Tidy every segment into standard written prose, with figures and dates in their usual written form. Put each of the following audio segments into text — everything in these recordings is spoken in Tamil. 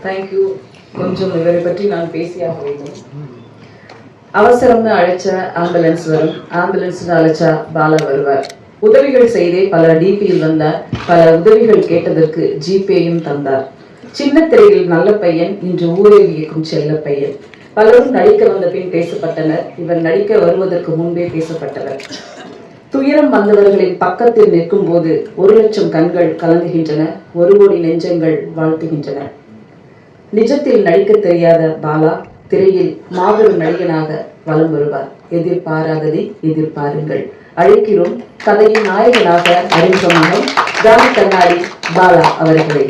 தேங்க்யூ. கொஞ்சம் இவரை பற்றி நான் பேசியாக வேண்டும். அவசரம்னு அழைச்ச ஆம்புலன்ஸ் வரும், ஆம்புலன்ஸ்னு அழைச்சா பாலா வருவார். உதவிகள் செய்தே பல டிபியில் வந்தார். பல உதவிகள் கேட்டதற்கு ஜிபேயும் தந்தார். சின்ன திரையில் நல்ல பையன், இன்று ஊரே வியக்கும் செல்ல பையன். பலரும் நடிக்க வந்த பின் பேசப்பட்டனர். இவர் நடிக்க வருவதற்கு முன்பே பேசப்பட்டவர். துயரம் வந்தவர்களின் பக்கத்தில் நிற்கும் போது 1,00,000 கண்கள் கலங்குகின்றன, 1 கோடி நெஞ்சங்கள் வாழ்த்துகின்றன. நிஜத்தில் நடிக்க தெரியாத பாலா திரையில் மாபெரும் நடிகனாக வலம் வருவார். எதிர்பாராததை எதிர்பாருங்கள். அழைக்கிறோம் கதையின் நாயகனாக அறிமுகமாக காந்தி கண்ணாடி பாலா அவர்களை.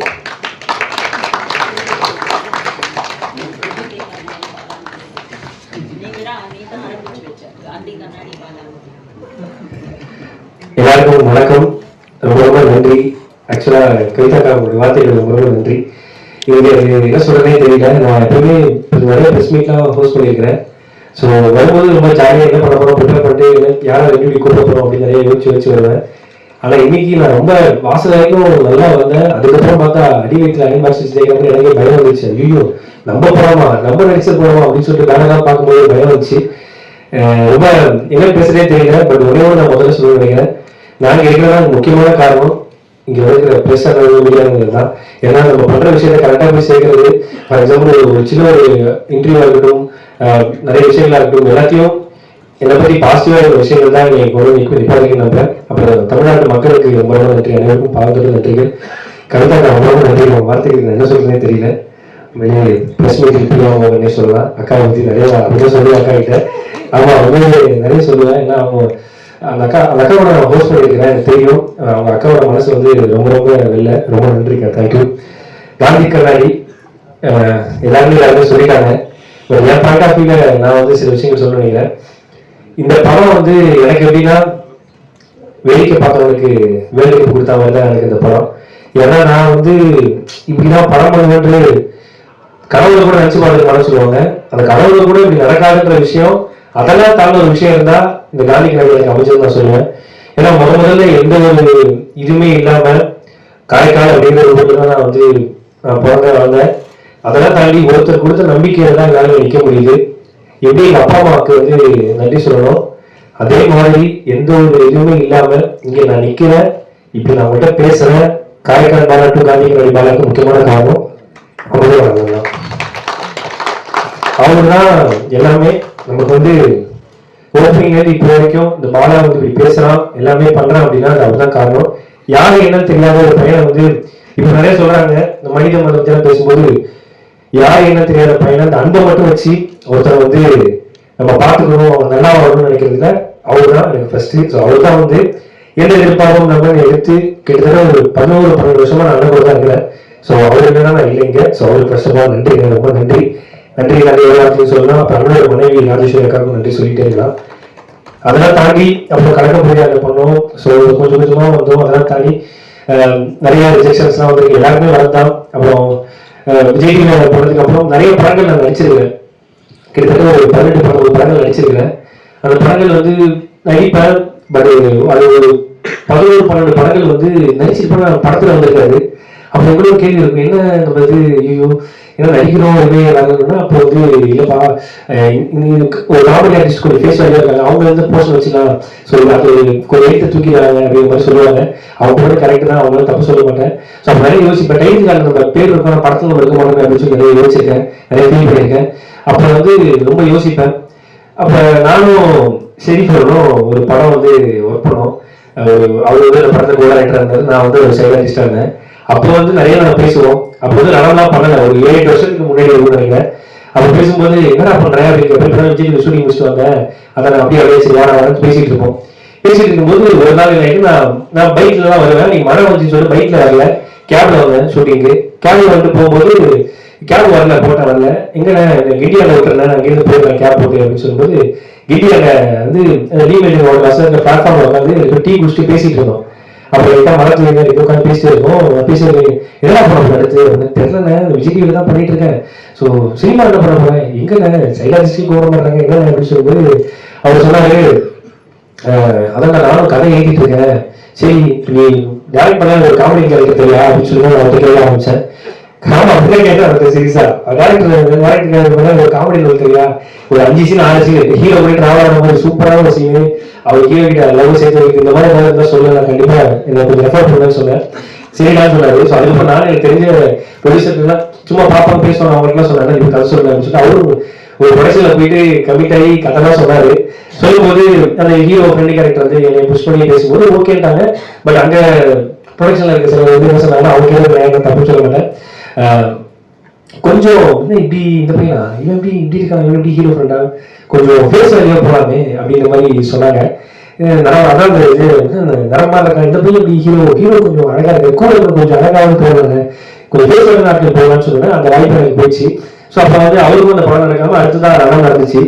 எல்லாருக்கும் வணக்கம். ரொம்ப ரொம்ப நன்றி. ஆக்சுவலா கவிதாக்கா உங்களுடைய வார்த்தைகள் ரொம்ப ரொம்ப நன்றி. இவங்க என்ன சொல்றதே தெரியல. நான் எப்பவுமே நிறைய ப்ரெஸ் மீட்லாம் ஹோஸ்ட் பண்ணியிருக்கிறேன். ஸோ வரும்போது ரொம்ப ஜாலியாக என்ன பண்ண போறோம், ப்ரிப்பேர் பண்ணிட்டு யாரை எப்படி கூப்பிட போறோம் அப்படின்னு நிறைய யோசிச்சு வருவேன். ஆனா இன்னைக்கு நான் ரொம்ப வாசல் வரைக்கும் நல்லா வந்தேன். அதுக்கப்புறம் பார்த்தா அடி வயிற்றுல அனிமாக்ஸ் ஜெயிக்காம எனக்கு பயம் வந்துச்சு. ஐயோ நம்ம போறோமா, நம்ம நடிச்சது போறோமா அப்படின்னு சொல்லிட்டு வேலைலாம் பார்க்கும்போது பயம் வந்துச்சு. ரொம்ப என்ன பேசுறதே தெரியல. பட் ஒரே ஒன்று நான் முதல்ல சொல்ல நினைக்கிறேன். நாங்கள் இருக்கிறதா முக்கியமான காரணம் இங்க இருக்கிற ப்ரெஸ் மீடியாங்கிறது தான். ஏன்னா நம்ம பண்ற விஷயத்த கரெக்டாக போய் சேர்க்கறது. ஃபார் எக்ஸாம்பிள் ஒரு சின்ன ஒரு இன்டர்வியூவா இருக்கட்டும், நிறைய விஷயங்களா இருக்கட்டும், எல்லாத்தையும் என்னை பத்தி பாசிட்டிவா இருக்கிற விஷயங்கள் தான் நீங்க கொண்டு நிப்பாதிக்க நம்புறேன். அப்புறம் தமிழ்நாட்டு மக்களுக்கு ரொம்ப ரொம்ப நன்றி. அனைவருக்கும் பாவத்தோடு நன்றிகள். கவிதா நான் ரொம்ப ரொம்ப நன்றி. வார்த்தைக்கு என்ன சொல்றதே தெரியல. வெளியே ப்ரெஸ் மீட்டிங் பிரிவாங்க சொல்லலாம். அக்கா பத்தி நிறைய அப்படிதான் சொல்லுவேன் அக்கா கிட்ட. ஆமா உண்மையிலே நிறைய சொல்லுவேன். ஏன்னா அவங்க அந்த அக்காவோட நான் ஹோஸ்ட் பண்ணியிருக்கிறேன். எனக்கு தெரியும் அவங்க அக்காவோட மனசு வந்து ரொம்ப ரொம்ப வெளில. ரொம்ப நன்றிக்கா, தேங்க்யூ. காந்தி கண்ணாடி எல்லாருமே சொல்லிட்டாங்க. என் பாயிண்ட் ஆஃப் வியூல நான் வந்து சில விஷயங்கள் சொல்ல நினைக்கிறேன். இந்த படம் வந்து எனக்கு எப்படின்னா வேடிக்கை பார்த்தவங்களுக்கு வேலைக்கு கொடுத்த மாதிரி தான் எனக்கு இந்த படம். ஏன்னா நான் வந்து இப்படிதான் படம் பண்ணுவேன்று கனவுல கூட நினைச்சு பார்த்து பண்ண சொல்லுவாங்க. அந்த கனவுல கூட இப்படி நடக்காதுன்ற விஷயம், அதெல்லாம் தாண்ட ஒரு விஷயம் இருந்தா இந்த காந்தி கண்ணாடி எனக்கு அமைச்சது நான் சொல்லுவேன். ஏன்னா முதல்ல எந்த ஒரு இதுவுமே இல்லாம காரைக்கால் அப்படிங்கிற ஒரு தான் நான் வந்து பிறந்த வளர்ந்தேன். அதெல்லாம் தாண்டி ஒருத்தர் கொடுத்த நம்பிக்கையில தான் என்னால நிற்க முடியுது. எப்படி எங்க அப்பா அம்மாவுக்கு வந்து நன்றி சொல்லணும், அதே மாதிரி எந்த ஒரு இதுவுமே இல்லாம இங்க நான் நிக்கிறேன், இப்படி நான் உங்கள்கிட்ட பேசுறேன். காரைக்கால் பாலா டு காந்தி கண்ணாடி பாலாக்கு முக்கியமான காரணம் அவங்களே வளர்ந்தான். அவங்க தான் எல்லாமே. நமக்கு வந்து ஓப்பனிங்லேருந்து இப்போ வரைக்கும் இந்த பாலா வந்து இப்படி பேசுறான், எல்லாமே பண்றான் அப்படின்னா அது அவர்தான் காரணம். யாரு என்னன்னு தெரியாத ஒரு பையனை வந்து இப்ப நிறைய சொல்றாங்க. இந்த மனித மதத்தை பேசும்போது யாரு என்ன தெரியாத பையனை அந்த அன்பை மட்டும் வச்சு ஒருத்தர் வந்து நம்ம பார்த்துக்கணும், அவங்க நல்லா வரணும்னு நினைக்கிறதுல அவர் தான் எனக்கு ஃபர்ஸ்ட். ஸோ அவர் தான் வந்து என்ன எதிர்பார்ப்போம் நம்ம எடுத்து கிட்டத்தட்ட ஒரு 11-12 வருஷமா நான் அண்ணன் கூட தான் இருக்கிறேன். ஸோ அவர் என்னன்னா நான் இல்லைங்க. ஸோ அவருக்கு ஃபர்ஸ்ட் ஆஃப் ஆல் நன்றி, ரொம்ப நன்றி. நன்றி நிறைய எல்லாத்தையும் சொல்லலாம். அப்புறம் அண்ணனோட மனைவி ராஜேஸ்வரி அக்காவுக்கும் நன்றி சொல்லிட்டே இருக்கலாம். அதெல்லாம் தாண்டி அப்புறம் கலக்க முடியாத பண்ணோம். ஸோ கொஞ்சம் கொஞ்சமா வந்தோம். அதெல்லாம் தாண்டி நிறைய ரிஜெக்ஷன்ஸ்லாம் வந்து எல்லாருமே வரதான். அப்புறம் விஜய் டிவி போனதுக்கு அப்புறம் நிறைய படங்கள் நான் நடிச்சிருக்கிறேன். கிட்டத்தட்ட ஒரு 18-19 படங்கள் நடிச்சிருக்கிறேன். அந்த படங்கள் வந்து நடிப்பேன். பட் அது ஒரு 11-12 படங்கள் வந்து நடிச்சிருப்பேன், படத்துல வந்திருக்காது. அப்போ எவ்வளவு கேள்வி இருக்கும், என்ன நம்ம இது ஐயோ ஏன்னா நடிக்கிறோம் என்ன. அப்போ வந்து இல்லப்பா ஒரு காமெடி ஆர்டிஸ்ட் கொஞ்சம் ஃபேஸ் வாலியா இருக்காங்க, அவங்க வந்து போஸ்ட் வச்சுக்கலாம், ஸோ அது கொஞ்சம் எழுத்து தூக்கிடுறாங்க அப்படிங்கிற மாதிரி சொல்லுவாங்க. அவங்க கூட கரெக்ட் தான், அவங்களும் தப்பு சொல்ல மாட்டேன். ஸோ அப்போ நிறைய யோசிப்பேன். டைட்டில் கார்டு நம்ம பேர் இருக்கோம், படத்தில் நம்ம இருக்க மாட்டோம் அப்படின்னு சொல்லி நிறைய யோசிச்சிருக்கேன், நிறைய ஃபீல் பண்ணியிருக்கேன். அப்போ வந்து ரொம்ப யோசிப்பேன். அப்போ நானும் சரி சொல்லணும் ஒரு படம் வந்து ஒர்க் பண்ணோம். அவர் வந்து அந்த படத்தை கூட ரைட்டராக இருந்தார், நான் வந்து ஒரு சைடாரிஸ்டாக இருந்தேன். அப்போ வந்து நிறைய நான் பேசுவோம். அப்போ வந்து நடனம்லாம் பண்ணல, ஒரு 7-8 வருஷத்துக்கு முன்னாடி நினைக்கிறேன். அப்போ பேசும்போது என்னடா பண்றேன் அப்படிங்கிற விஜய் ஷூட்டிங் முடிச்சுட்டு வந்தேன், அதை நான் அப்படியே அப்படியே பேசிட்டு இருப்போம். பேசிட்டு இருக்கும்போது ஒரு நாள் நைட்டு நான் பைக்ல தான் வருவேன். நீங்க மழை வந்துச்சு சொல்லி பைக்ல வரல, கேப்ல வந்தேன் ஷூட்டிங்கு. கேப்ல வந்துட்டு போகும்போது கேப் வரல, போட்டா வரல. எங்கன்னா கிண்டியால விட்டுறேன், நான் இங்கிருந்து போயிருக்கேன் கேப் போட்டு அப்படின்னு சொல்லும்போது கிண்டியால வந்து லீவ் வசதி பிளாட்ஃபார்ம்ல உட்காந்து டீ குடிச்சுட்டு பேசிட்டு இருந்தோம். அப்புறம் எல்லாம் மரத்துல உட்காந்து பேசிட்டு இருக்கோம். பேசுறது என்ன பண்ண அடுத்து தெரியல, விஜய் டிவில தான் பண்ணிட்டு இருக்கேன். ஸோ சினிமா என்ன பண்ண போறேன், எங்க சைடாரிஸ்டி கோவ மாட்டாங்க என்ன அப்படின்னு சொல்லும்போது அவர் சொன்னாரு, அதான் நானும் கதை எழுதிட்டு இருக்கேன். சரி நீ டேரக்ட் பண்ண ஒரு காமெடி கேரக்டர் தெரியா அப்படின்னு சொல்லி நான் அவர்கிட்ட கேட்க ஆரம்பிச்சேன். ஆமா அப்படியே கேட்டேன் அவர்கிட்ட சீரியஸா, டேரக்டர் பண்ண ஒரு காமெடி ரோல் தெரியா, ஒரு 5 சீன் 6 சீன் ஹீரோ போய் டிராவல் ஆன மாதிரி சூப்பரான ஒரு சீனு, அவர் ஹீரோ கிட்ட லவ் சேர்த்து வைக்க இந்த மாதிரி ஏதாவது இருந்தால் சொல்லுங்க, நான் கண்டிப்பா என்ன கொஞ்சம் ரெஃபர் பண்ணுவேன்னு சொன்னேன். சரிதான் சொன்னாரு. ஸோ அதுக்கப்புறம் நானும் எனக்கு தெரிஞ்ச ப்ரொடியூசர்லாம் சும்மா பாப்பாங்க பேசுவாங்க அவங்களுக்குலாம் சொன்னாங்க இப்போ கதை சொல்லுங்க அப்படின்னு சொல்லிட்டு அவரும் ஒரு ப்ரொடக்ஷன்ல போயிட்டு கமிட் ஆகி கதைலாம் சொன்னாரு. சொல்லும்போது அந்த ஹீரோ ஃப்ரெண்டு கேரக்டர் வந்து என்னை புஷ் பண்ணி பேசும்போது ஓகேட்டாங்க. பட் அங்க ப்ரொடக்ஷன்ல இருக்க சில வந்து என்ன சொன்னாங்க அவங்க கேட்க தப்பு சொல்ல மாட்டேன், கொஞ்சம் இப்படி இந்த பையனா இவன் இப்படி இருக்கான், இவன் இப்படி ஹீரோ ஃப்ரெண்டா கொஞ்சம் ஃபேஸ் வேலையா போகலாமே அப்படின்ற மாதிரி சொன்னாங்க. அதான் இது நரமா இருக்கா இந்த பையன் இப்படி ஹீரோ கொஞ்சம் அழகா இருக்கு, கூட கொஞ்சம் அழகாகவும் போவாங்க, கொஞ்சம் ஃபேஸ் வேலை நாட்கள் போகலான்னு சொல்லுவேன். அந்த வாய்ப்பு எனக்கு போயிடுச்சு. ஸோ அப்போ வந்து அவருக்கும் அந்த படம் நடக்காம அடுத்துதான் ரணம் நடந்துச்சு.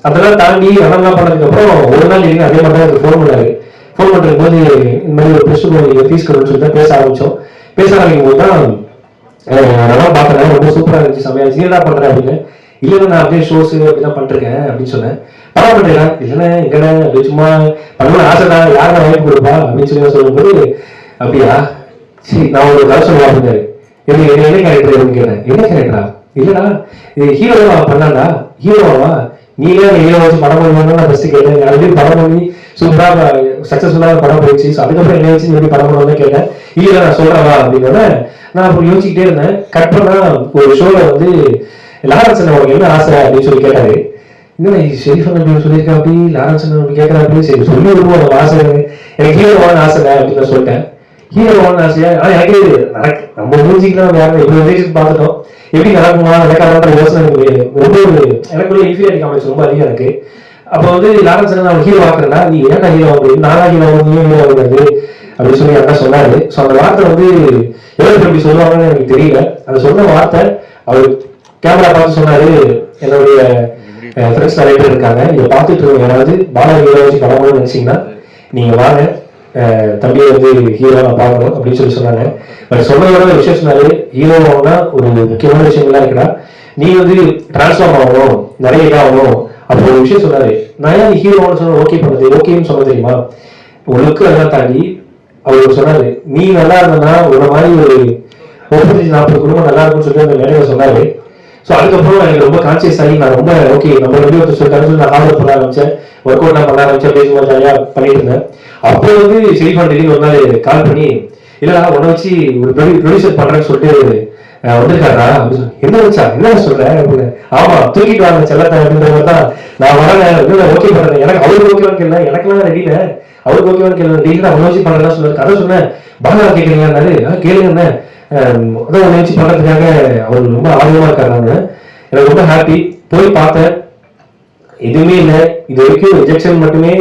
அதெல்லாம் தாண்டி ரணம்லாம் பண்ணதுக்கு அப்புறம் ஒரு நாள் இல்லைங்க அதே மாதிரி தான் எனக்கு ஃபோன் பண்ணாரு. ஃபோன் பண்ணுறது போது இந்த மாதிரி ஒரு ப்ளஸ் 2 ஃபீஸ் கட்டணும்னு சொல்லிட்டு பேச ஆரம்பிச்சோம். பேச ஆரம்பிக்கும் போது தான் ரணம் பார்த்தேன், ரொம்ப சூப்பராக இருந்துச்சு, செம்மையா நீ என்ன பண்றேன் அப்படின்னு. இல்லைன்னா நான் அப்படியே ஷோஸ் அப்படிதான் பண்ணிருக்கேன் அப்படின்னு சொன்னேன். படம் பண்றேன் இல்லைன்னா எங்கண்ணே அப்படி சும்மா பண்ணணும்னு ஆசை தான், யாரும் வாய்ப்பு கொடுப்பா அப்படின்னு சொல்லி சொல்லும்போது அப்படியா சரி நான் ஒரு கதை சொல்லுவா அப்படின்னாரு. என்ன கேரக்டர் அப்படின்னு கேட்டேன். என்ன கேரக்டரா? இல்லடா இது ஹீரோவா பண்ணாண்டா. ஹீரோவா நீங்களே ஹீரோ வச்சு படம் பண்ணுவாங்க நான் ஃபர்ஸ்ட் கேட்டேன். ஆல்ரெடி படம் பண்ணி சூப்பராக சக்சஸ்ஃபுல்லாக படம் போயிடுச்சு. ஸோ அதுக்கப்புறம் என்ன வச்சு எப்படி படம் பண்ணுவாங்க கேட்டேன். இல்லை நான் சொல்றவா அப்படின்னா நான் அப்புறம் யோசிச்சுக்கிட்டே இருந்தேன். கட் பண்ணா ஒரு ஷோல வந்து லாரன்சன் அவருக்கு என்ன ஆசை அப்படின்னு சொல்லி கேட்டாரு. இன்னும் ஷெரீஃபன் அப்படின்னு சொல்லியிருக்கேன், அப்படி லாரன்சன் அப்படி கேட்கறா அப்படின்னு சரி சொல்லி விடுவோம் அந்த ஆசை, எனக்கு ஹீரோவான ஆசை அப்படின்னு நான் சொல்லிட்டேன். ஹீரோவான ஆசையா ஆனா எனக்கு நடக்கு நம்ம மூஞ்சிக்கலாம் வேற எப்படி பார்த்துட்டோம் எப்படி நடக்குமா நடக்காத யோசனை ரொம்ப எனக்குள்ள இன்ஃபீரியாரிட்டி காம்ப்ளெக்ஸ் ரொம்ப அதிகம் எனக்கு. அப்போ வந்து லாரன்சன் நான் ஹீரோ ஆக்குறேன்னா நீ ஏன்னா ஹீரோ அப்படின்னு நானா ஹீரோ ஹீரோ ஆகுறது அப்படின்னு சொல்லி அதான் சொன்னாரு. ஸோ அந்த வார்த்தை வந்து எவ்வளவு எப்படி சொல்லுவாங்கன்னு எனக்கு தெரியல. அந்த சொன்ன வார்த்தை அவர் கேமரா பார்த்து சொன்னாரு. என்னுடைய ஃப்ரெண்ட்ஸ் நிறைய பேர் இருக்காங்க, இதை பார்த்துட்டு இருக்கவங்க யாராவது பாலா ஹீரோ வச்சு படம்னு நினைச்சீங்கன்னா நீங்க வாங்க, தம்பியை வந்து ஹீரோ நான் பார்க்கணும் அப்படின்னு சொல்லி சொன்னாங்க. பட் சொன்னதோட விஷயம் சொன்னாரு, ஹீரோ ஆகுனா ஒரு முக்கியமான விஷயங்கள்லாம் இருக்குடா, நீ வந்து டிரான்ஸ்ஃபார்ம் ஆகணும், நிறைய இதாகணும். அப்போ ஒரு விஷயம் சொன்னாரு. நான் ஏன் ஹீரோன்னு சொன்ன ஓகே பண்ணது ஓகேன்னு சொன்ன தெரியுமா, உங்களுக்கு அதெல்லாம் தாண்டி அவர் சொன்னாரு நீ நல்லா இருந்தனா ஒரு மாதிரி ஒரு 35-40 குடும்பம் நல்லா இருக்கும்னு சொல்லி அந்த மேடையில சொன்னாரு. ஸோ அதுக்கப்புறம் எனக்கு ரொம்ப கான்சியஸ் ஆகி நான் ரொம்ப ஓகே நம்ம ரெண்டு ஒருத்தர் சொல்லிட்டாரு நான் ஹார்ட் பண்ண ஆரம்பிச்சேன், ஒர்க் அவுட் நான் பண்ண ஆரம்பிச்சேன், பேசும்போது ஜாலியாக பண்ணிட்டு இருந்தேன். அப்போ வந்து ஷெரீஃபான் திடீர்னு ஒரு நாள் கால் பண்ணி இல்லடா உன்னை வச்சு ஒரு ப்ரொடியூசர் பண்றேன்னு சொல்லிட்டு வந்திருக்காரா அப்படின்னு சொல்லி என்ன வச்சா என்ன சொல்றேன் அப்படின்னு. ஆமா தூக்கிட்டு வாங்க செல்லத்தை அப்படின்ற மாதிரி தான் நான் வரேன் ஓகே பண்றேன். எனக்கு அவருக்கு ஓகேவான்னு கேள்வி, எனக்குலாம் ரெடியில அவருக்கு ஓகேவான்னு கேள்வி டெய்லி அவனை வச்சு பண்றதா சொன்னாரு. கதை சொன்னேன் பாலா கேட்கறீங்கன்னாரு கேளுங்க அதான் உன்னை வச்சு பண்றதுக்காக அவர் ரொம்ப ஆர்வமா இருக்காங்க. எனக்கு ரொம்ப ஹாப்பி. போய் பார்த்தேன் எதுவுமே இல்லை, இது வரைக்கும் ரிஜெக்ஷன் மட்டுமே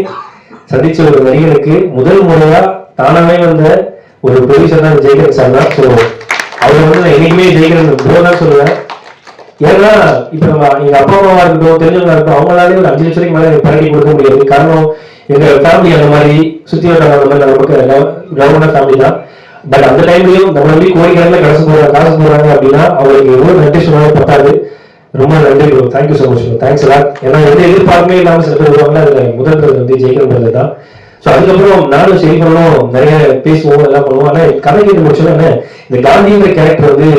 சந்திச்ச ஒரு நடிகனுக்கு முதல் முறையா தானாவே வந்த ஒரு ப்ரொடியூசர் தான் ஜெய்கரன் சார் தான். ஸோ அவர் வந்து நான் என்னைக்குமே ஜெய்கரன் ப்ரோ தான் சொல்லுவேன். ஏன்னா இப்ப நம்ம எங்க அப்பா அம்மாவா இருக்கட்டும் தெரிஞ்சவங்களா இருக்கட்டும் அவங்களாலே ஒரு 5 லட்சம் மேலே பரட்டி கொடுக்க முடியாது. காரணம் எங்க ஃபேமிலி அந்த மாதிரி சுத்தி வட்டார அந்த மாதிரி நமக்கு கிரௌண்டான ஃபேமிலி தான். பட் அந்த டைம்லயும் நம்ம வந்து கோடிக்கணக்கில் காசு போடுறாங்க அப்படின்னா அவங்களுக்கு எவ்வளவு நன்றி சொன்னாலும் பத்தாது. ரொம்ப நன்றி bro, thank you so much bro, thanks எல்லாம். ஏன்னா எந்த எதிர்பார்ப்புமே இல்லாமல் சில பேர் வருவாங்க, அதுல முதல் வந்து ஜெயிக்கணும் தான். ஸோ அதுக்கப்புறம் நானும் சரி பண்ணோம், நிறைய பேசுவோம் எல்லாம் பண்ணுவோம். ஆனால் கதை கேட்டு முடிச்சோன்னா என்ன இந்த காந்திங்கிற கேரக்டர் வந்து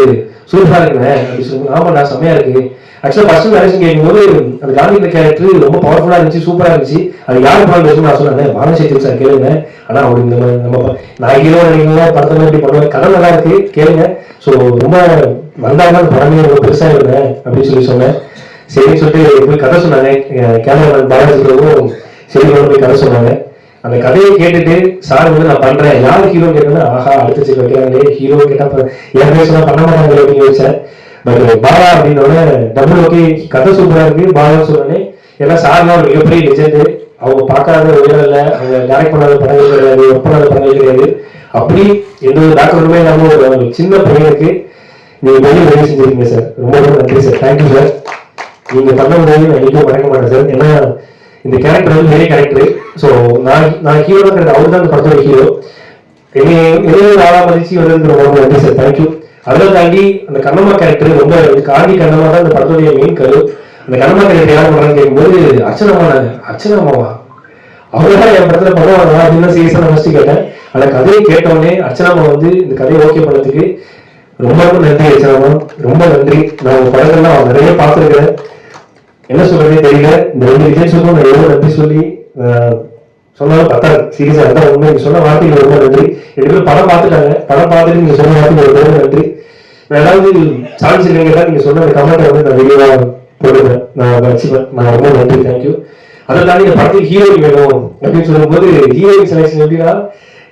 சூப்பராக இருக்குண்ணே அப்படின்னு சொல்லுவாங்க. ஆமாண்ணா செம்மையா இருக்கு. ஆக்சுவலாக ஃபர்ஸ்ட் நரேஷன் கேட்கும்போது அந்த காந்திங்கிற கேரக்டர் ரொம்ப பவர்ஃபுல்லாக இருந்துச்சு, சூப்பராக இருந்துச்சு. அது யார் படம் பேசணும் நான் சொன்னேன் பாலசேத்தி சார் கேளுங்க. ஆனால் அவர் இந்த மாதிரி நம்ம நான் ஹீரோ நினைக்கிறீங்களா படத்தை எப்படி பண்ணுவேன், கதை நல்லா இருக்கு கேளுங்க. ஸோ ரொம்ப வந்தாங்க படமே ரொம்ப பெருசாக இருந்தேன் அப்படின்னு சொல்லி சொன்னேன். சரின்னு சொல்லிட்டு போய் கதை சொன்னாங்க. கேமராமேன் பாலாஜிக்கும் சரி போய் கதை சொன்னாங்க. அந்த கதையை கேட்டுட்டு சார் வந்து நான் பண்றேன் யாரு ஹீரோ கேட்டேன்னா ஆஹா அடுத்து வைக்கிறாங்களே ஹீரோ கேட்டா என் பேச பண்ண மாட்டாங்களே அப்படின்னு யோசிச்சேன். பட் பாலா அப்படின்னோட டபுள் ஓகே கதை சூப்பரா இருக்கு பாலா சொன்னே. ஏன்னா சார்லாம் ஒரு மிகப்பெரிய லெஜெண்ட், அவங்க பார்க்காத உயரில் அவங்க டைரக்ட் பண்ணாத படங்கள் கிடையாது, ஒர்க் பண்ணாத படங்கள் கிடையாது. அப்படி எந்த ஒரு டாக்குமெண்ட்டுமே இல்லாம ஒரு சின்ன பையனுக்கு நீங்க வெளியே வேலை செஞ்சிருக்கீங்க சார், ரொம்ப ரொம்ப நன்றி சார், தேங்க்யூ சார். நீங்க பண்ண முடியாது நான் இன்னைக்கும் மறக்க மாட்டேன் சார். ஏன்னா இந்த கேரக்டர் வந்து பெரிய கேரக்டர். ஸோ நான் ஹீரோ தான், அவர் தான் அந்த படத்தோட ஹீரோ. என்னையும் ஆளா மதிச்சு வந்து ரொம்ப நன்றி சார், தேங்க்யூ. அதெல்லாம் தாண்டி அந்த கண்ணம்மா கேரக்டர் ரொம்ப காந்தி கண்ணம்மா தான் அந்த படத்துடைய மெயின் கரு. அந்த கண்ணம்மா கேரக்டர் யார் பண்றான்னு கேட்கும்போது அர்ச்சனாமாவா அவங்கதான் என் படத்துல பண்ணுவாங்க அப்படின்னு சீரியஸா நான் ஃபர்ஸ்ட் கேட்டேன். அந்த கதையை கேட்டவுடனே அர்ச்சனாமா வந்து இந்த கதையை ஓகே பண்ணதுக்கு ரொம்ப ரொம்ப நன்றி அர்ச்சனாமா, ரொம்ப நன்றி. நான் உங்க படங்கள்லாம் நிறைய பார்த்துருக்கேன், என்ன சொல்றதே தெரியல. இந்த 2 விஜய் சொல்லும் நான் எவ்வளவு நன்றி சொல்லி சொன்னாலும் பத்தாது. சீரியஸா இருந்தா உண்மை, நீங்க சொன்ன வார்த்தைக்கு ரொம்ப நன்றி. 2 பேரும் படம் பார்த்துட்டாங்க, படம் பார்த்துட்டு நீங்க சொன்ன வார்த்தைக்கு ரொம்ப நன்றி. நான் ஏதாவது சான்ஸ் இல்லைங்க, நீங்க சொன்ன கமெண்ட் வந்து நான் வெளியே போடுவேன், நான் வச்சுப்பேன். நான் ரொம்ப நன்றி, தேங்க்யூ. அதை தாண்டி இந்த படத்துக்கு ஹீரோயின் வேணும் அப்படின்னு சொல்லும்போது ஹீரோயின் செலெக்ஷன் எப்படின்னா,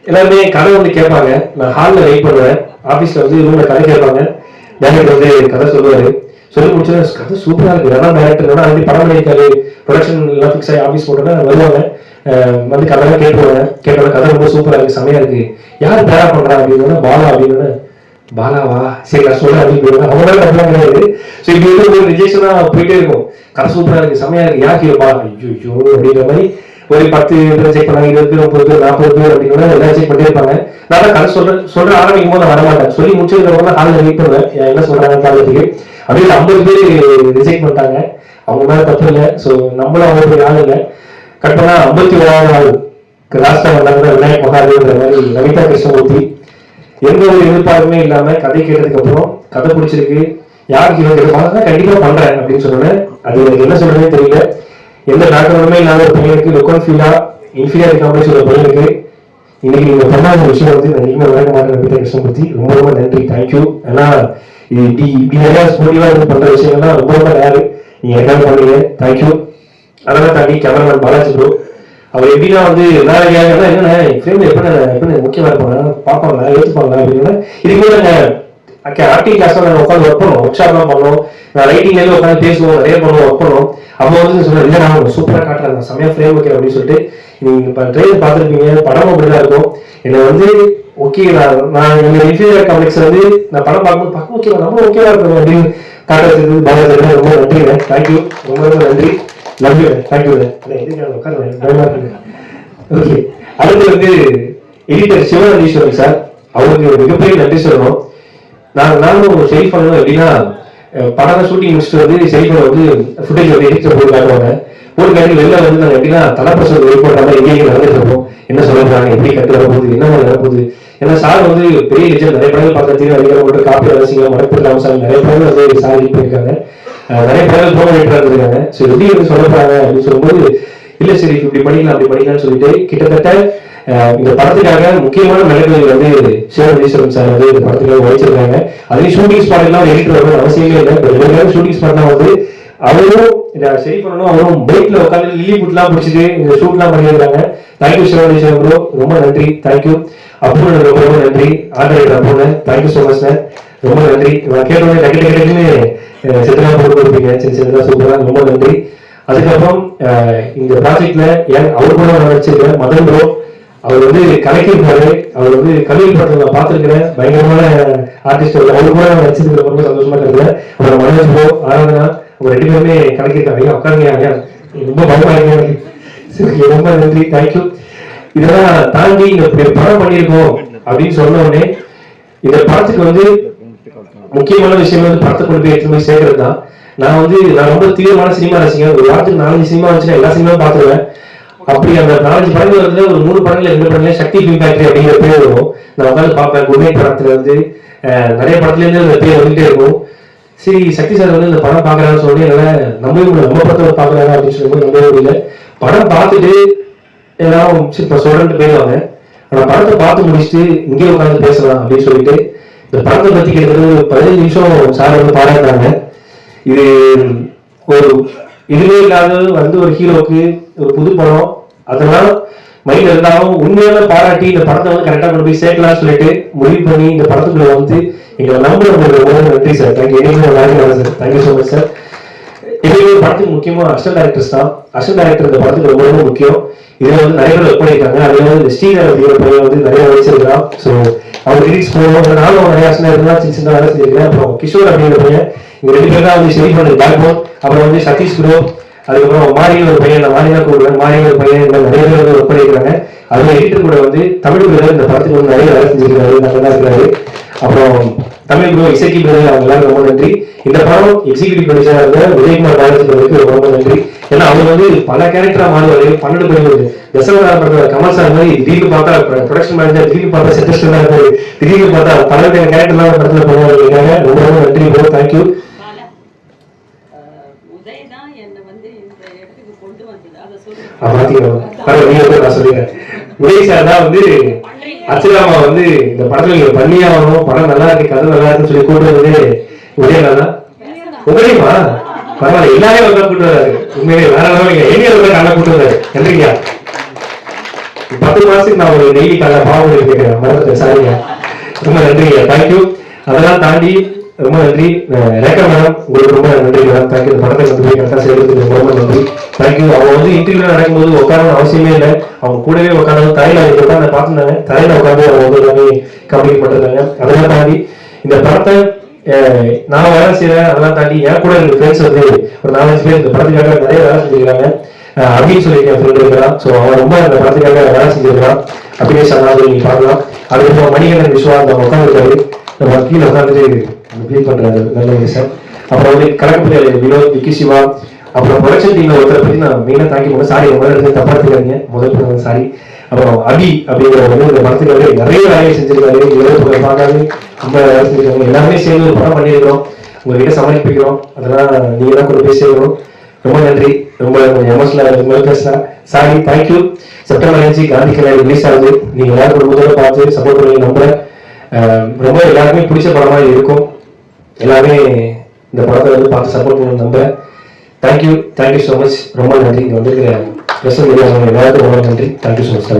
எல்லாருமே கதை வந்து கேட்பாங்க. நான் ஹாலில் வெயிட் பண்ணுவேன், ஆஃபீஸில் வந்து ரூமில் கதை கேட்பாங்க. டேரக்டர் வந்து கதை சொல்லுவார், சொல்லி முடிச்சா கதை சூப்பராக இருக்குது, அதான் டேரக்டர் அப்படி படம் பண்ணியிருக்காரு, ப்ரொடக்ஷன் எல்லாம் ஃபிக்ஸ் ஆகி ஆஃபீஸ் போட்டோன்னா வருவாங்க, வந்து கதைலாம் கேட்டுருவாங்க. கேட்டோட கதை ரொம்ப சூப்பராக இருக்குது, செமையாக இருக்குது, யார் பேரா பண்ணுறா அப்படின்னா பாலா அப்படின்னு. பாலாவா, சரி நான் சொல்றேன் அப்படின்னு அவங்களால அப்படிலாம் கிடையாது. ஸோ இப்படி வந்து ஒரு ரிஜெக்ஷனா போயிட்டே இருக்கும். கதை சூப்பரா இருக்கு, செமையா இருக்கு, யாருக்கு இது பாலா, ஐயோ அப்படிங்கிற மாதிரி ஒரு 10 பேர் செக் பண்ணாங்க, 20 பேர் 30 பேர் 40 பேர் அப்படின்னா எல்லாம் செக் பண்ணிட்டே இருப்பாங்க. நான் கதை சொல்ற ஆரம்பிக்கும் போது நான் வரமாட்டேன், சொல்லி முடிச்சதுக்கு அப்புறம் ஹாலில் வெயிட் பண்ணுவேன் என்ன சொல்றாங்க காலத்துக்கு. அப்படியே 50 பேர் ரிஜெக்ட் பண்ணிட்டாங்க, அவங்க மேல தப்பு இல்லை. ஸோ நம்மளும் அவங்க ஆள் இல்லை. கட் பண்ணா 51வது ஆள் லாஸ்டா வந்தாங்க விநாயக் மகாதேவன்ற மாதிரி லலிதா கிருஷ்ணமூர்த்தி. எந்த ஒரு எதிர்பார்ப்புமே இல்லாம கதை கேட்டதுக்கு அப்புறம் கதை பிடிச்சிருக்கு, யாருக்கு ஹீரோ கேட்பாங்க கண்டிப்பா பண்றேன் அப்படின்னு சொன்னேன். அது எனக்கு என்ன சொல்றதே தெரியல. எந்த பேக்ரவுண்டுமே இல்லாத ஒரு பையனுக்கு லுக் ஃபீலா இன்ஃபீரியாரிட்டி காம்ப்ளெக்ஸ் ஒரு பையனுக்கு இன்னைக்கு நீங்க பண்ணாத விஷயம் வந்து நான் நீங்க வழங்க மாட்டேன் லலிதா கிருஷ்ணமூர்த்தி, ரொம்ப ரொம்ப நன்றி, தேங்க்யூ. ஏன்னா இப்படி நிறைய ஸ்போர்ட்டிவா பண்ற விஷயங்கள்லாம் ரொம்ப ரொம்ப ரேரு, நீங்க எனக்காக பண்ணீங்க, தேங்க்யூ. அதெல்லாம் தாண்டி கேமராமேன் பாலாஜி ப்ரோ, அவர் எப்படின்னா வந்து எல்லாரும் என்னென்ன ஃப்ரேம்ல எப்படி முக்கியமா இருப்பாங்க பார்ப்பாங்களா ஏற்றுப்பாங்களா அப்படின்னா, இதுக்கு கூட ஆக்டிங் கிளாஸ்ல நாங்கள் உட்காந்து ஒர்க் பண்ணுவோம், ஒர்க் ஷாப்லாம் பண்ணோம், நான் ரைட்டிங்லேயே உட்காந்து பேசுவோம், நிறைய பண்ணுவோம், ஒர்க் பண்ணுவோம். அப்போ வந்து சொன்னேன், இல்லை நான் சூப்பராக காட்டுறாங்க, செம்மையா ஃப்ரேம் வைக்கிறேன் அப்படின்னு சொல்லிட்டு. நீங்க இப்போ ட்ரெயின் பார்த்துருப்பீங்க, படம் அப்படிதான் இருக்கும். என்னை வந்து ஓகே நான் எங்க இன்ஃபீரியர் காம்ப்ளெக்ஸ் வந்து நான் படம் பார்க்கும்போது ஓகேவா நம்ம ஓகேவா இருக்கணும் அப்படின்னு காட்டுறது பாலாஜி ரொம்ப நன்றிங்க, தேங்க்யூ, ரொம்ப ரொம்ப நன்றி, லவ் யூ, தேங்க்யூ. ஓகே, அடுத்து வந்து எடிட்டர் சிவனந்தீஸ்வரன் சார், அவருக்கு ஒரு மிகப்பெரிய நன்றி சொல்லணும். நானும் ஷெரீஃப் பண்ணணும் எப்படின்னா, படம் ஷூட்டிங் முடிச்சுட்டு வந்து ஷெரீஃப் வந்து ஃபுட்டேஜ் வந்து எடிட்டர் போட்டு காட்டுவாங்க. போட்டு காட்டி வெளில வந்து நாங்கள் எப்படின்னா தலைப்பிரசம் வெயிட் பண்ணுற மாதிரி எங்கேயும் நடந்துட்டு இருப்போம், என்ன சொல்ல போறாங்க, எப்படி கட்டு வரப்போகுது, என்ன மாதிரி வரப்போகுது. ஏன்னா சார் வந்து பெரிய லிஜன், நிறைய படங்கள் பார்த்து அதிகம் போட்டு காப்பி ரசிங்க மடப்பட்டு ராமசாமி நிறைய படங்கள் வந்து சார் ஹிட் பண்ணியிருக்காங்க, நிறைய படங்கள் போக வெயிட் இருந்திருக்காங்க. ஸோ எப்படி வந்து சொல்ல போறாங்க அப்படின்னு சொல்லும்போது, இல்லை சரி இப்படி பண்ணிக்கலாம் அப்படி பண்ணிக்கலாம்னு சொல்லிட்டு கிட்டத்தட்ட இந்த படத்துக்காக முக்கியமான மெலடிகள் வந்து சிவனந்தீஸ்வரன் சார் வந்து இந்த படத்துக்காக உழைச்சிருக்காங்க. அதுலேயும் ஷூட்டிங் ஸ்பாட் எல்லாம் எடிட்டர் வரணும் அவசியமே இல்லை. ஷூட்டிங் ஸ்பாட்லாம் வந்து அவரும் சரி பண்ணணும், அவரும் பைக்ல உட்காந்து லில்லி புட்லாம் பிடிச்சிட்டு இந்த ஷூட்லாம் பண்ணியிருக்காங்க. தேங்க்யூ சிவனந்தீஸ்வரன் ப்ரோ, ரொம்ப நன்றி, தேங்க்யூ. அப்புறம் ரொம்ப ரொம்ப நன்றி, ஆர்டர் அப்புறம் தேங்க்யூ ஸோ மச் சார், ரொம்ப நன்றி. நான் கேட்டோன்னே டக்குன்னு சித்தனா போட்டு கொடுப்பீங்க, சின்ன சின்னதாக சூப்பராக, ரொம்ப நன்றி. அதுக்கப்புறம் இந்த ப்ராஜெக்ட்ல அவர் கூட நான் வச்சிருக்கேன் மதன் ப்ரோ, அவர் வந்து கலக்கியிருப்பாரு. அவர் வந்து கல்வி படத்தை நான் பார்த்துருக்கிறேன், பயங்கரமான ஆர்டிஸ்ட். அவரு கூட நான் வச்சிருக்கிற ரொம்ப சந்தோஷமா இருக்கிறேன். அப்புறம் மனோஜ் ப்ரோ, ஆராதனா, அவங்க 2 பேருமே கலக்கியிருக்காங்க. உட்காருங்க, ரொம்ப பயமா இருக்கு, ரொம்ப நன்றி, தேங்க்யூ. இதெல்லாம் தாண்டி இந்த படம் பண்ணியிருக்கோம் அப்படின்னு சொன்ன உடனே இந்த படத்துக்கு வந்து முக்கியமான விஷயம் வந்து படத்தை கொண்டு போய் எடுத்து போய் சேர்க்கறது தான். நான் ரொம்ப தீவிரமான சினிமா ரசிகன். ஒரு வாரத்துக்கு 4 சினிமா வந்துச்சுன்னா எல்லா சினிமாவும் பார்த்துருவேன். அப்படி அந்த 4 படங்கள் வந்து ஒரு 3 படங்கள் 2 படங்களே சக்தி ஃபிலிம் ஃபேக்டரி அப்படிங்கிற பேர் வரும். நான் உட்காந்து பார்ப்பேன். குட்நைட் படத்துல வந்து நிறைய படத்துல இருந்து அந்த பேர் வந்துட்டே இருக்கும். சரி சக்தி சார் வந்து இந்த படம் பார்க்கறான்னு சொல்லி என்னால நம்பவே முடியல, நம்ம படத்தை பார்க்கறாங்க அப்படின்னு சொல்லும்போது நம்பவே முடியல. படம் பார்த்துட்டு எல்லாம் இப்போ சொல்றேன்ட்டு போயிடுவாங்க. ஆனா படத்தை பார்த்து முடிச்சுட்டு இங்கே உட்காந்து பேசலாம் அப்படின்னு சொல்லிட்டு இந்த படத்தை பத்தி கிட்டத்தட்ட 15 நிமிஷம் சார் வந்து பாராட்டுறாங்க. இது ஒரு இதுவே இல்லாத வந்து ஒரு ஹீரோக்கு ஒரு புது படம், அதெல்லாம் மைண்ட் இருந்தாலும் உண்மையான பாராட்டி இந்த படத்தை வந்து கரெக்டா கொண்டு போய் சேர்க்கலாம்னு சொல்லிட்டு முடிவு பண்ணி இந்த படத்துக்குள்ள வந்து எங்களை நம்புற நன்றி sir, thank you. Sir thank you so much sir. எப்பயுமே படத்துக்கு முக்கியமா அசிஸ்டன்ட் டைரக்டர்ஸ் தான். அசிஸ்டன்ட் டைரக்டர் இந்த படத்துக்கு ரொம்ப ரொம்ப முக்கியம். இதுல வந்து நிறைய பேர் ஒர்க் பண்ணியிருக்காங்க. அதுல வந்து ஸ்ரீதர் அப்படிங்கிற பையன் வந்து நிறைய வச்சிருக்கான். ஸோ அவங்க லிரிக்ஸ் போகணும், நானும் நிறைய அசிஸ்டன்ட் சின்ன சின்ன வேலை செஞ்சிருக்கேன். அப்புறம் கிஷோர் அப்படிங்கிற பையன், இவங்க 2 பேர் தான் வந்து சரி பண்ணது பேக்போன். அப்புறம் வந்து சதீஷ் ப்ரோ, அதுக்கப்புறம் மாரியும் ஒரு பையன், நான் மாரியா கூடுவேன், மாரியும் ஒரு பையன், இந்த நிறைய பேர் வந்து ஒர்க் பண்ணியிருக்காங்க. அதுல எடிட்டர் கூட வந்து தமிழ் பேர் இந்த படத்துக்கு வந்து நிறைய வேலை செஞ்சிருக்காரு, நல்லா இருக்கிறாரு. அப்புறம் தமிழ் ப்ரோ இசைக்கு பிரதர் அவங்க எல்லாரும் ரொம்ப நன்றி. இந்த படம் எக்ஸிகியூட்டிவ் ப்ரொடியூசரா இருந்த உதயகுமார் பாலச்சந்திரனுக்கு ரொம்ப நன்றி. ஏன்னா அவர் வந்து பல கேரக்டரா மாறுவாரு. 12 பேர் தசவதார படத்துல கமல் சார் மாதிரி திடீர்னு பார்த்தா ப்ரொடக்ஷன் மேனேஜர், திடீர்னு பார்த்தா செட்டஸ்டா இருப்பாரு, திடீர்னு பார்த்தா 12 கேரக்டர்லாம் படத்துல பண்ணுவாங்க. ரொம்ப ரொம்ப நன்றி ப்ரோ, தேங்க்யூ. நான் சொல்லிடுறேன். உதய் சார் தான் வந்து அச்சுராமா வந்து இந்த படத்துல நீங்க பண்ணியே ஆகணும், படம் நல்லா இருக்கு, கதை நல்லா இருக்குன்னு சொல்லி கூட்டு வந்து உதயனா தான் உதயமா பரவாயில்ல, எல்லாரையும் ஒரு கூட்டு வராரு. உண்மையிலே வேற நீங்க எண்ணி நல்லா கூட்டு வராரு. நன்றிங்க. 10 மாசத்துக்கு நான் ஒரு டெய்லி கால பாவம் கேட்கிறேன், மறந்துட்டேன், சாரிங்க. ரொம்ப நன்றிங்க, தேங்க்யூ. அதெல்லாம் தாண்டி ரொம்ப நன்றி ரேகா மேடம், உங்களுக்கு ரொம்ப நன்றி மேடம். தேங்க்யூ. இந்த படத்தை கொண்டு போய் கரெக்டாக சேர்த்து ரொம்ப நன்றி, தேங்க்யூ. அவங்க வந்து இன்டர்வியூ நடக்கும்போது உட்காரணும் அவசியமே இல்லை, அவங்க கூடவே உட்காந்து தரையில உட்காந்து பார்த்துருந்தாங்க, தரையில உட்காந்து அவங்க வந்து எல்லாமே கம்ப்ளீட் பண்ணிருந்தாங்க. அதெல்லாம் தாண்டி இந்த படத்தை நான் வேலை செய்யறேன், அதெல்லாம் தாண்டி என் கூட இருக்க ஃப்ரெண்ட்ஸ் வந்து ஒரு 4-5 பேர் இந்த படத்துக்காக நிறைய வேலை செஞ்சிருக்காங்க. அப்படின்னு சொல்லி என் ஃப்ரெண்ட் இருக்கிறான். ஸோ அவன் ரொம்ப இந்த படத்துக்காக வேலை செஞ்சிருக்கான். அப்படியே சொன்னாலும் நீங்க பார்க்கலாம். அதுக்கப்புறம் மணிகண்டன் விஸ்வா அந்த உட்காந்துருக்காரு, நம்ம கீழே உட்காந்துட்டு ஃபீல் பண்றாரு, நல்ல சார். அப்புறம் வந்து கணக்கு வினோத், விக்கி சிவா, அப்புறம் ப்ரொடக்ஷன் டீம்ல ஒருத்தரை பத்தி நான் மெயினாக தாக்கி போனேன். சாரி, முதல்ல தப்பா எடுத்துக்காதீங்க, முதல் சாரி. அப்புறம் அபி அப்படிங்கிற வந்து இந்த படத்துக்காக நிறைய வேலையை செஞ்சிருக்காரு, இரவு பார்க்காது ரொம்ப வேலை செஞ்சிருக்காங்க. எல்லாருமே சேர்ந்து ஒரு படம் பண்ணியிருக்கிறோம், உங்ககிட்ட சமர்ப்பிக்கிறோம். அதெல்லாம் நீங்க தான் கொண்டு போய் சேர்க்கணும். ரொம்ப நன்றி. ரொம்ப எமோஷனல் பேசுறேன், சாரி, தேங்க்யூ. செப்டம்பர் 5 காந்தி கலை ரிலீஸ் ஆகுது. நீங்க எல்லாரும் குடும்பத்தோட பார்த்து சப்போர்ட் பண்ணி நம்புறேன். ரொம்ப எல்லாருமே பிடிச்ச படமா இருக்கும். எல்லாருமே இந்த படத்தை வந்து பார்த்து சப்போர்ட் பண்ணி நம்புறேன். Thank you, thank you so much. ரொம்ப நன்றி. இங்க வந்து எல்லாருக்கும் ரொம்ப நன்றி. Thank you so much.